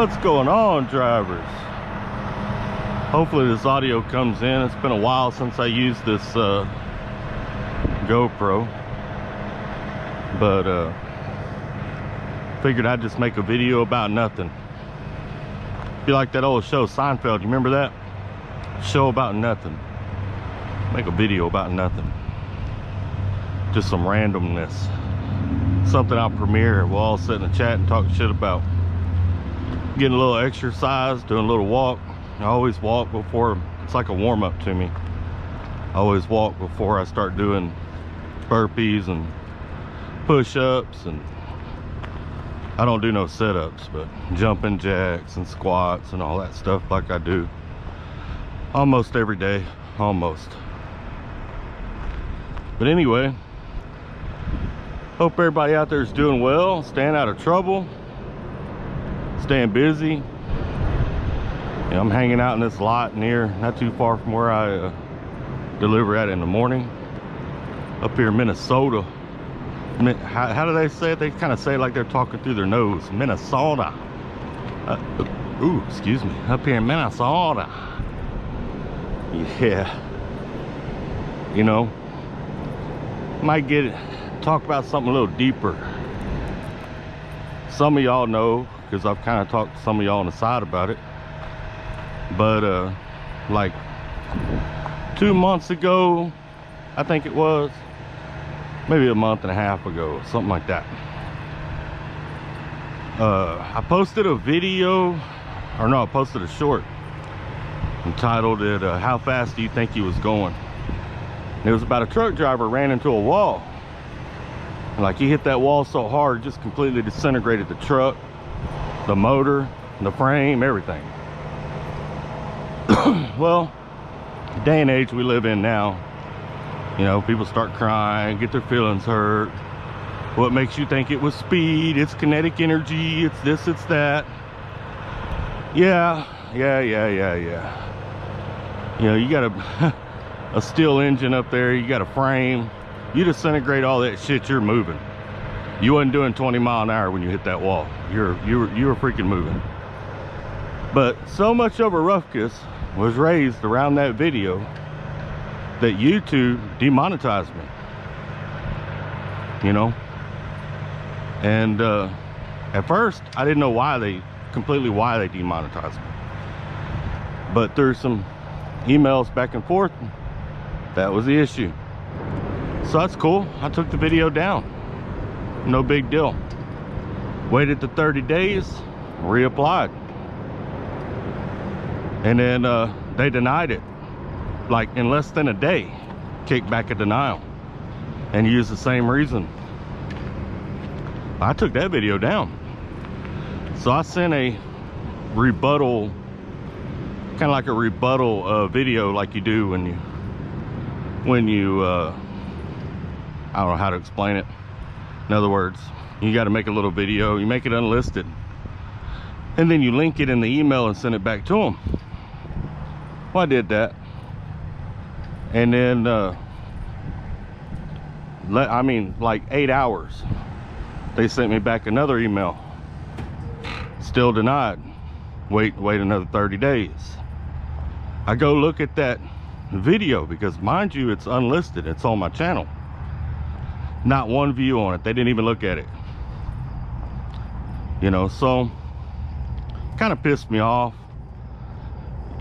What's going on, drivers? Hopefully this audio comes in. It's been a while since I used this GoPro, but figured I'd just make a video about nothing. Be like that old show Seinfeld, you remember that? Show about nothing. Make a video about nothing. Just some randomness. Something I'll premiere. We'll all sit in the chat and talk shit about. Getting a little exercise, doing a little walk. I always walk before, it's like a warm-up to me. I always walk before I start doing burpees and push-ups, and I don't do no sit-ups, but jumping jacks and squats and all that stuff like I do almost every day, almost. But anyway, hope everybody out there is doing well, staying out of trouble, staying busy. You know, I'm hanging out in this lot near, not too far from where I deliver at in the morning, up here in Minnesota. How do they say it? They kind of say it like they're talking through their nose. Minnesota. Ooh, excuse me. Up here in Minnesota. Yeah. You know, might talk about something a little deeper. Some of y'all know, because I've kind of talked to some of y'all on the side about it. But like 2 months ago, I think it was, maybe a month and a half ago, something like that, I posted a video, or no, I posted a short, entitled it, How Fast Do You Think You Was Going? And it was about a truck driver ran into a wall. And like, he hit that wall so hard, it just completely disintegrated the truck, the motor, the frame, everything. Well, day and age we live in now, you know, people start crying, get their feelings hurt. What makes you think it was speed? It's kinetic energy, it's this, it's that. Yeah. You know, you got a steel engine up there, you got a frame, you disintegrate all that shit, you're moving. You wasn't doing 20 miles an hour when you hit that wall. You were freaking moving. But so much of a ruckus was raised around that video that YouTube demonetized me. You know? And at first I didn't know why they demonetized me. But through some emails back and forth, that was the issue. So that's cool. I took the video down. No big deal. Waited the 30 days, reapplied. And then they denied it. Like in less than a day, kicked back a denial. And used the same reason. I took that video down. So I sent a rebuttal, kind of like a rebuttal video like you do when you I don't know how to explain it. In other words, you got to make a little video, you make it unlisted, and then you link it in the email and send it back to them. Well, I did that, and then I mean, like 8 hours, they sent me back another email. Still denied. Wait another 30 days. I go look at that video, because mind you, it's unlisted, it's on my channel. Not one view on it. They didn't even look at it. You know, so kind of pissed me off.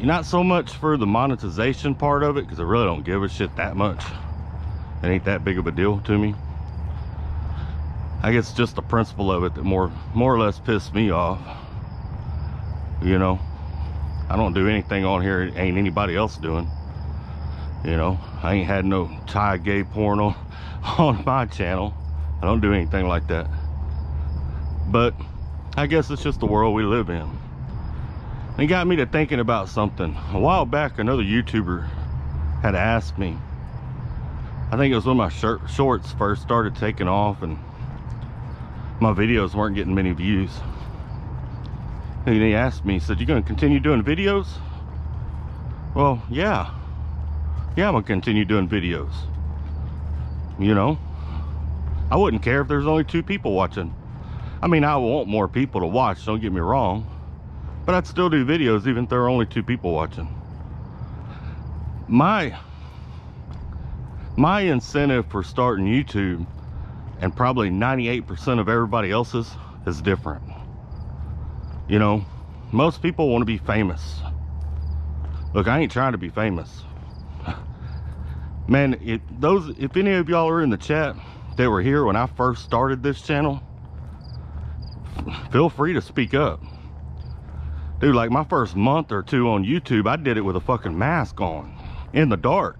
Not so much for the monetization part of it, because I really don't give a shit that much. It ain't that big of a deal to me. I guess just the principle of it that more or less pissed me off. You know, I don't do anything on here ain't anybody else doing. You know, I ain't had no Thai gay porno on my channel. I don't do anything like that. But I guess it's just the world we live in. It got me to thinking about something. A while back, another YouTuber had asked me, I think it was when my shorts first started taking off and my videos weren't getting many views. And he asked me, he said, "You gonna continue doing videos?" Well, yeah, I'm gonna continue doing videos. You know, I wouldn't care if there's only 2 people watching. I mean, I want more people to watch, don't get me wrong. but I'd still do videos even if there are only 2 people watching. My incentive for starting YouTube, and probably 98% of everybody else's, is different. You know, most people want to be famous. Look, I ain't trying to be famous. Man, if any of y'all are in the chat that were here when I first started this channel, feel free to speak up. Dude, like my first month or 2 on YouTube, I did it with a fucking mask on, in the dark.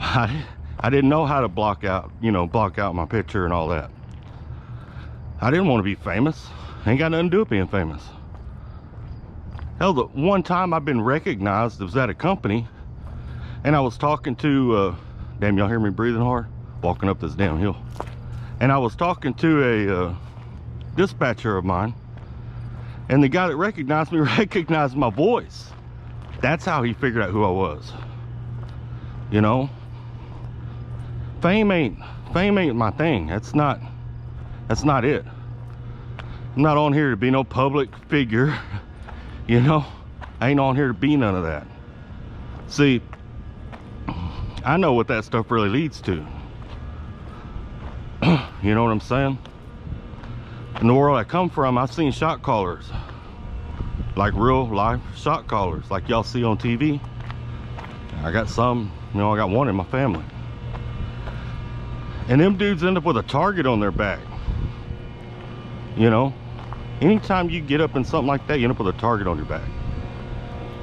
I didn't know how to block out my picture and all that. I didn't want to be famous. Ain't got nothing to do with being famous. Hell, the one time I've been recognized, it was at a company, and I was talking to, damn, y'all hear me breathing hard? Walking up this damn hill. And I was talking to a dispatcher of mine, and the guy that recognized me recognized my voice. That's how he figured out who I was. You know, fame ain't my thing. That's not it. I'm not on here to be no public figure. You know, I ain't on here to be none of that. See, I know what that stuff really leads to. You know what I'm saying? In the world I come from, I've seen shot callers, like real life shot callers, like y'all see on TV. I got some, you know, I got one in my family. And them dudes end up with a target on their back. You know, anytime you get up in something like that, you end up with a target on your back.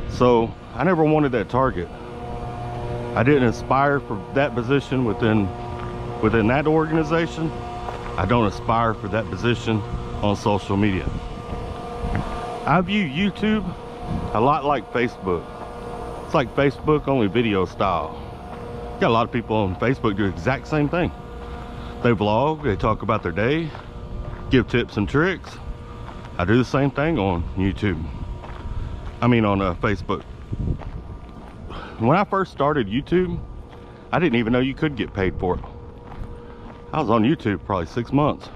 So I never wanted that target. I didn't aspire for that position within that organization. I don't aspire for that position on social media. I view YouTube a lot like Facebook. It's like Facebook, only video style. Got a lot of people on Facebook do the exact same thing. They vlog, they talk about their day, give tips and tricks. I do the same thing on YouTube. I mean on Facebook. When I first started YouTube, I didn't even know you could get paid for it. I was on YouTube probably 6 months,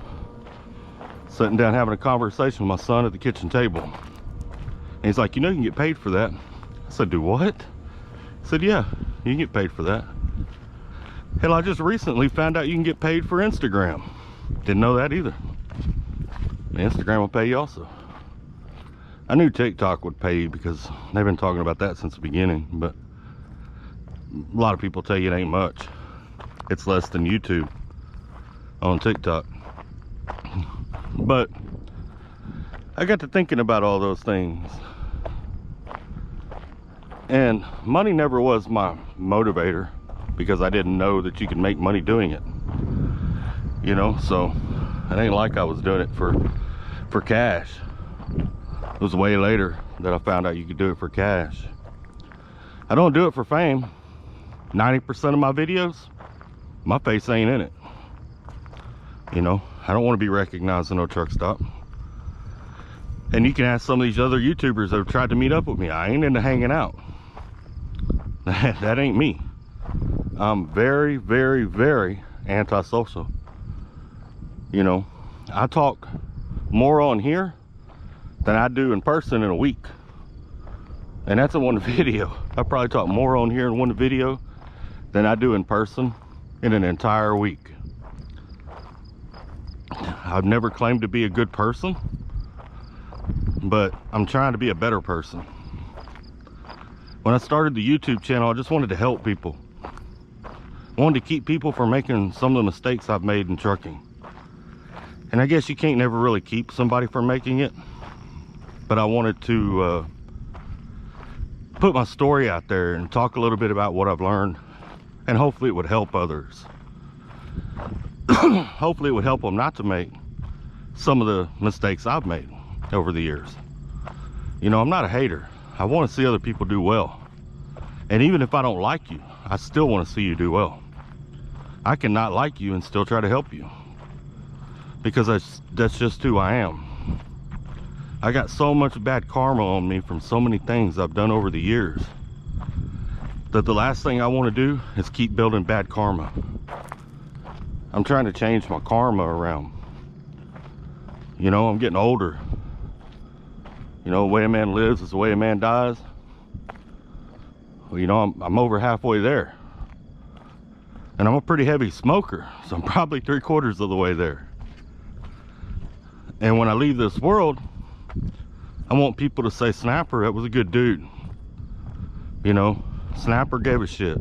sitting down having a conversation with my son at the kitchen table. And he's like, you know you can get paid for that. I said, do what? He said, yeah, you can get paid for that. Hell, I just recently found out you can get paid for Instagram. Didn't know that either. Instagram will pay you also. I knew TikTok would pay you because they've been talking about that since the beginning, but a lot of people tell you it ain't much. It's less than YouTube on TikTok. But I got to thinking about all those things, and money never was my motivator because I didn't know that you could make money doing it. You know, so it ain't like I was doing it for cash. It was way later that I found out you could do it for cash. I don't do it for fame. 90% of my videos, my face ain't in it. You know, I don't want to be recognized in no truck stop. And you can ask some of these other YouTubers that have tried to meet up with me. I ain't into hanging out. That ain't me. I'm very, very, very antisocial. You know, I talk more on here than I do in person in a week. And that's in one video. I probably talk more on here in one video than I do in person in an entire week. I've never claimed to be a good person, but I'm trying to be a better person. When I started the YouTube channel, I just wanted to help people. I wanted to keep people from making some of the mistakes I've made in trucking. And I guess you can't never really keep somebody from making it, but I wanted to put my story out there and talk a little bit about what I've learned, and hopefully it would help others. Hopefully it would help them not to make some of the mistakes I've made over the years. You know, I'm not a hater. I want to see other people do well. And even if I don't like you, I still want to see you do well. I cannot like you and still try to help you, because that's just who I am. I got so much bad karma on me from so many things I've done over the years that the last thing I want to do is keep building bad karma. I'm trying to change my karma around. You know, I'm getting older. You know, the way a man lives is the way a man dies. Well, you know, I'm over halfway there. And I'm a pretty heavy smoker, so I'm probably 3/4 of the way there. And when I leave this world, I want people to say, Snapper, that was a good dude. You know, Snapper gave a shit.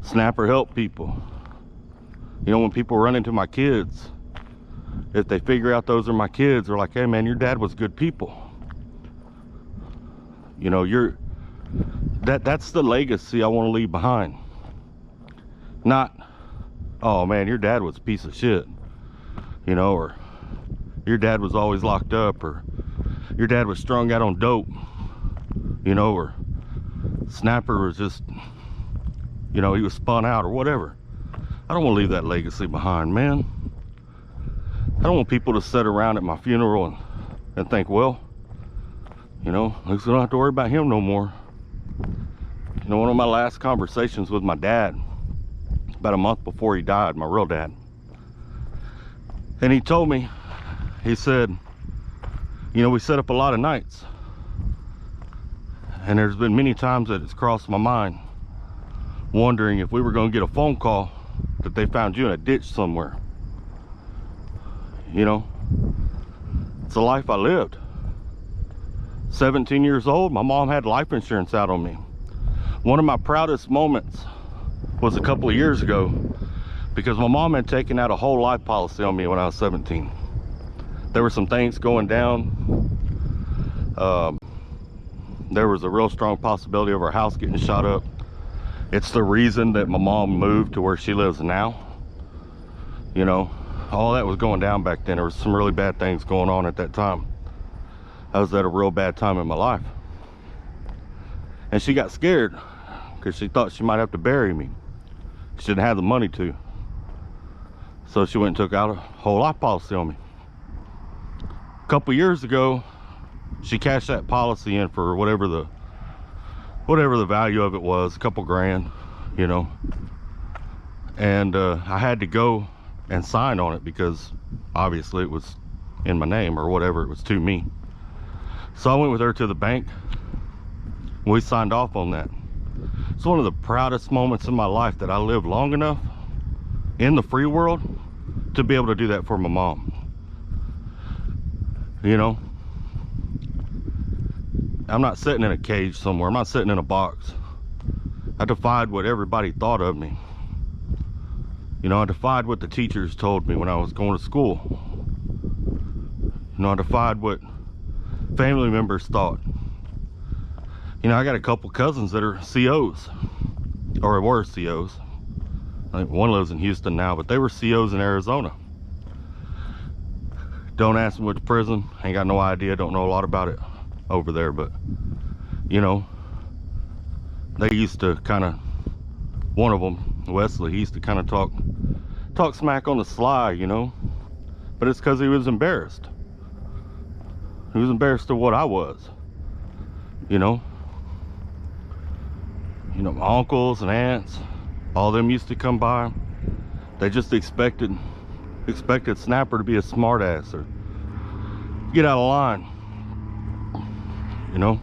Snapper helped people. You know, when people run into my kids, if they figure out those are my kids, they're like, hey man, your dad was good people. You know, that's the legacy I want to leave behind. Not, oh man, your dad was a piece of shit. You know, or your dad was always locked up, or your dad was strung out on dope. You know, or Snapper was just, you know, he was spun out or whatever. I don't want to leave that legacy behind, man. I don't want people to sit around at my funeral and think, well, you know, at least we don't have to worry about him no more. You know, one of my last conversations with my dad, about a month before he died, my real dad, and he told me, he said, you know, we set up a lot of nights, and there's been many times that it's crossed my mind wondering if we were going to get a phone call that they found you in a ditch somewhere. You know, it's a life I lived. 17 years old, my mom had life insurance out on me. One of my proudest moments was a couple of years ago, because my mom had taken out a whole life policy on me when I was 17. There were some things going down. There was a real strong possibility of our house getting shot up. It's the reason that my mom moved to where she lives now. You know, all that was going down back then. There was some really bad things going on at that time. I was at a real bad time in my life. And she got scared because she thought she might have to bury me. She didn't have the money to. So she went and took out a whole life policy on me. A couple years ago, she cashed that policy in for whatever the value of it was, a couple grand, you know. And I had to go and sign on it because obviously it was in my name, or whatever, it was to me. So I went with her to the bank. We signed off on that. It's one of the proudest moments in my life that I lived long enough in the free world to be able to do that for my mom. You know, I'm not sitting in a cage somewhere. I'm not sitting in a box. I defied what everybody thought of me. You know, I defied what the teachers told me when I was going to school. You know, I defied what family members thought. You know, I got a couple cousins that are COs, or were COs. I think one lives in Houston now, but they were COs in Arizona. Don't ask me which prison. Ain't got no idea. Don't know a lot about it over there, but you know, they used to kind of, one of them, Wesley, he used to kind of talk smack on the sly, you know, but it's because he was embarrassed. He was embarrassed of what I was, you know. You know, my uncles and aunts, all of them used to come by. They just expected Snapper to be a smart ass or get out of line. You know,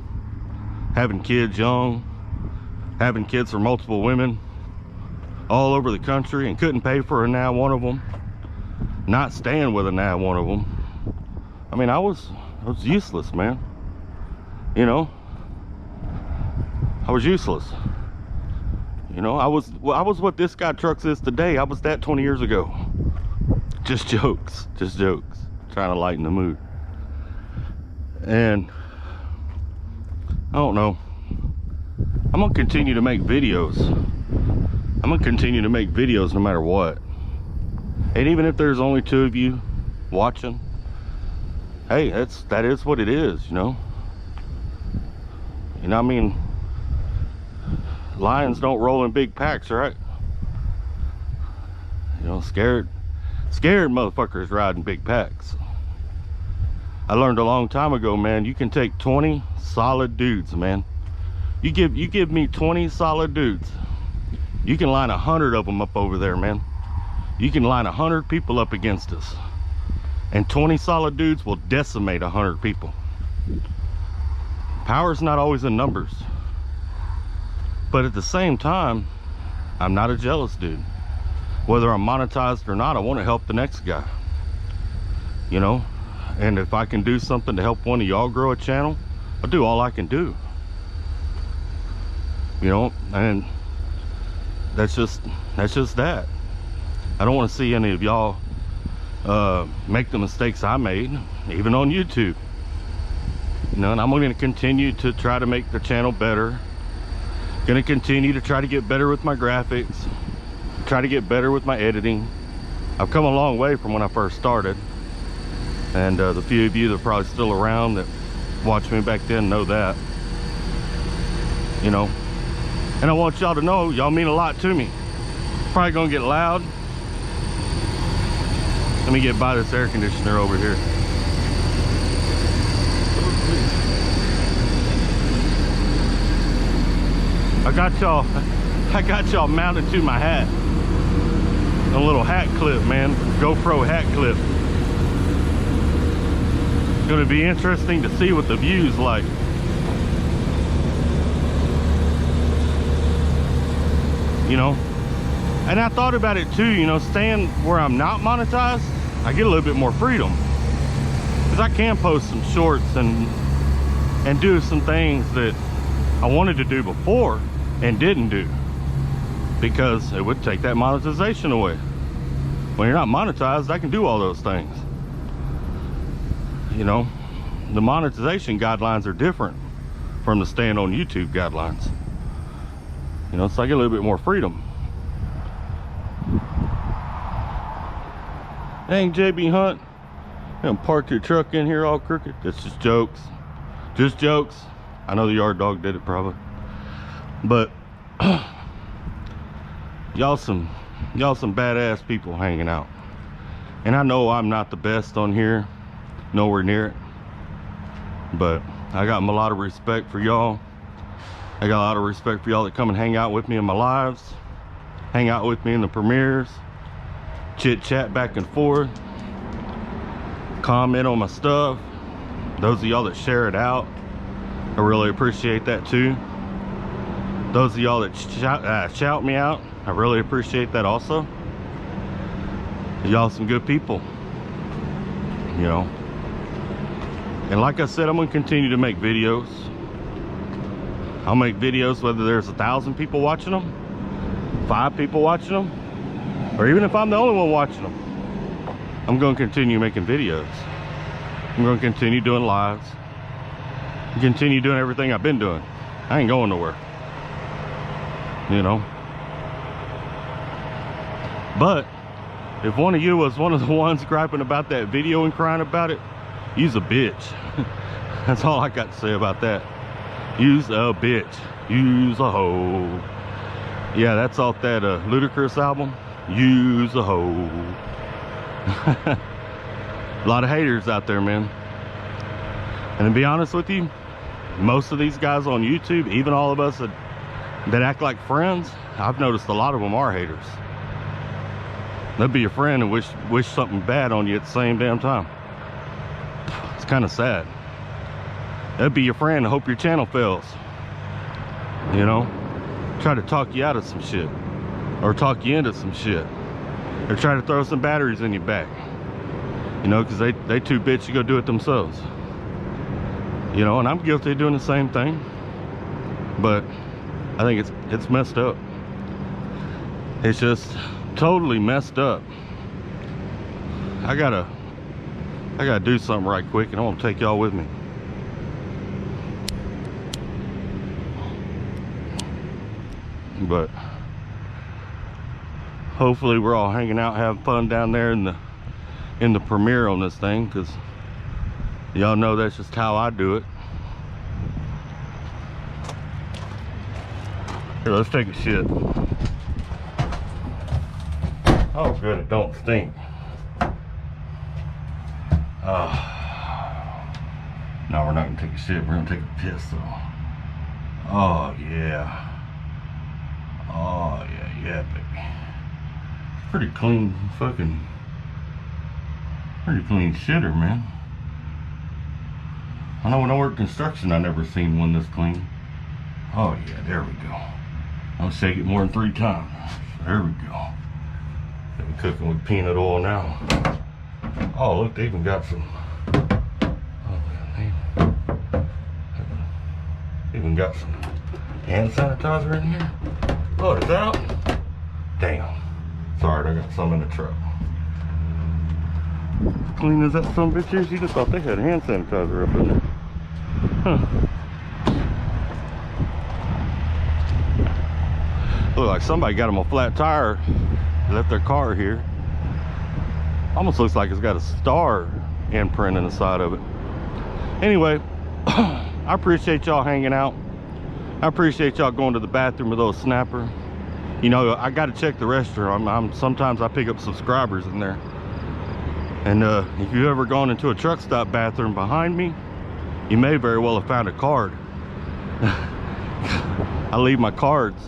having kids young, having kids for multiple women all over the country, and couldn't pay for a now one of them, not staying with a now one of them. I mean, I was useless, man. You know, I was useless. You know, I was what this guy Trucks is today. I was that 20 years ago. Just jokes, trying to lighten the mood. And I don't know, I'm gonna continue to make videos. I'm gonna continue to make videos no matter what. And even if there's only 2 of you watching, hey, that is what it is, you know. You know, I mean, lions don't roll in big packs, right? You know, scared motherfuckers ride in big packs. I learned a long time ago, man, you can take 20 solid dudes, man. You give me 20 solid dudes. You can line 100 of them up over there, man. You can line 100 people up against us, and 20 solid dudes will decimate 100 people. Power's not always in numbers. But at the same time, I'm not a jealous dude. Whether I'm monetized or not, I want to help the next guy. You know? And if I can do something to help one of y'all grow a channel, I'll do all I can do. You know? And that's just that. I don't want to see any of y'all make the mistakes I made, even on YouTube. You know, and I'm going to continue to try to make the channel better. Going to continue to try to get better with my graphics, try to get better with my editing. I've come a long way from when I first started, and the few of you that are probably still around that watched me back then know that. You know, and I want y'all to know y'all mean a lot to me. Probably gonna get loud. Let me get by this air conditioner over here. I got y'all mounted to my hat. A little hat clip, man. GoPro hat clip. It's gonna be interesting to see what the view's like. You know? And I thought about it too, you know, staying where I'm not monetized, I get a little bit more freedom. Because I can post some shorts and do some things that I wanted to do before and didn't do, because it would take that monetization away. When you're not monetized, I can do all those things. You know, the monetization guidelines are different from the staying on YouTube guidelines. You know, so I get a little bit more freedom. Dang, JB Hunt, you gonna park your truck in here all crooked? It's just jokes. Just jokes. I know the yard dog did it probably. But y'all some badass people hanging out. And I know I'm not the best on here, nowhere near it. But I got a lot of respect for y'all. I got a lot of respect for y'all that come and hang out with me in my lives, hang out with me in the premieres, chit chat back and forth, comment on my stuff. Those of y'all that share it out, I really appreciate that too. Those of y'all that shout me out, I really appreciate that also. Y'all some good people, you know. And like I said, I'm gonna continue to make videos. I'll make videos whether there's 1,000 people watching them, 5 people watching them, or even if I'm the only one watching them. I'm gonna continue making videos. I'm gonna continue doing lives, continue doing everything I've been doing. I ain't going nowhere, you know. But if one of you was one of the ones griping about that video and crying about it, you's a bitch. That's all I got to say about that. You's a bitch. You's a hoe. Yeah, that's off that Ludacris album. You's a hoe. A lot of haters out there, man. And to be honest with you, most of these guys on YouTube, even all of us that act like friends, I've noticed a lot of them are haters. They'll be your friend and wish something bad on you at the same damn time. It's kind of sad. They'll be your friend and hope your channel fails. You know? Try to talk you out of some shit. Or talk you into some shit. Or try to throw some batteries in your back. You know, because they too bitch to go do it themselves. You know, and I'm guilty of doing the same thing. But I think it's messed up. It's just totally messed up. I gotta do something right quick, and I want to take y'all with me. But hopefully we're all hanging out, having fun down there in the premiere on this thing, because y'all know that's just how I do it. Here, let's take a shit. Oh good, it don't stink. No, we're not gonna take a shit, we're gonna take a piss though. Oh yeah. Oh yeah, baby. Pretty clean shitter, man. I know when I worked construction, I never seen one this clean. Oh yeah, there we go. I'll shake it more than 3 times. There we go. We're cooking with peanut oil now. Oh look, they even got some. Oh man, they even got some hand sanitizer in here. Oh, it's out. Damn. Sorry, I got some in the truck. Clean as that son of a bitch is. You just thought they had hand sanitizer up in there. Huh. Look like somebody got them a flat tire. Left their car here. Almost looks like it's got a star imprint in the side of it. Anyway, I appreciate y'all hanging out. I appreciate y'all going to the bathroom with those snapper. You know, I got to check the restroom. Sometimes I pick up subscribers in there. And if you've ever gone into a truck stop bathroom behind me, you may very well have found a card. I leave my cards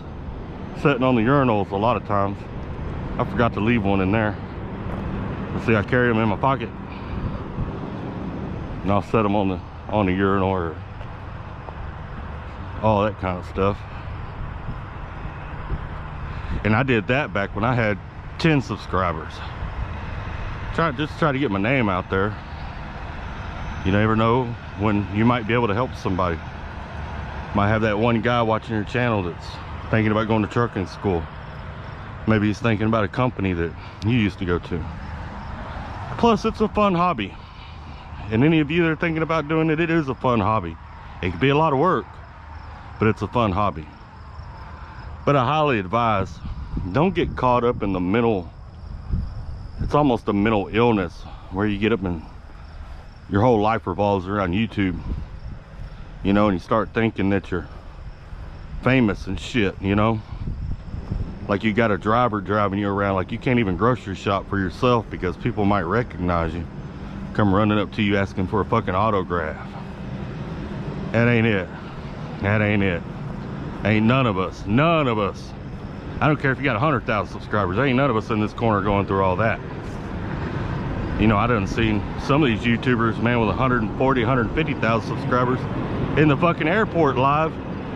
sitting on the urinals a lot of times. I forgot to leave one in there. Let's see, I carry them in my pocket, and I'll set them on the urinal or all that kind of stuff. And I did that back when I had 10 subscribers. Just try to get my name out there. You never know when you might be able to help somebody. Might have that one guy watching your channel that's thinking about going to trucking school. Maybe he's thinking about a company that you used to go to. Plus, it's a fun hobby. And any of you that are thinking about doing it, it is a fun hobby. It can be a lot of work, but it's a fun hobby. But I highly advise, don't get caught up in the mental, it's almost a mental illness where you get up and your whole life revolves around YouTube, you know, and you start thinking that you're famous and shit, you know, like you got a driver driving you around, like you can't even grocery shop for yourself because people might recognize you, come running up to you asking for a fucking autograph. That ain't it. That ain't it. Ain't none of us, I don't care if you got 100,000 subscribers, ain't none of us in this corner going through all that. You know, I done seen some of these YouTubers, man, with 140, 150,000 subscribers in the fucking airport live,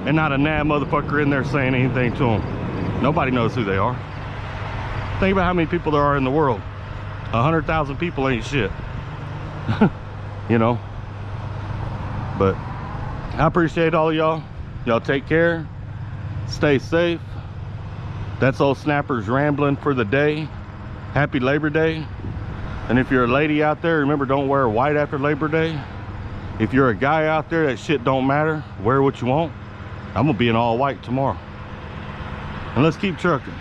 and not a nab motherfucker in there saying anything to them. Nobody knows who they are. Think about how many people there are in the world. 100,000 people ain't shit. You know. But I appreciate all of y'all. Y'all take care. Stay safe. That's old Snapper's rambling for the day. Happy Labor Day. And if you're a lady out there, remember, don't wear white after Labor Day. If you're a guy out there, that shit don't matter. Wear what you want. I'm gonna be in all white tomorrow. And let's keep trucking.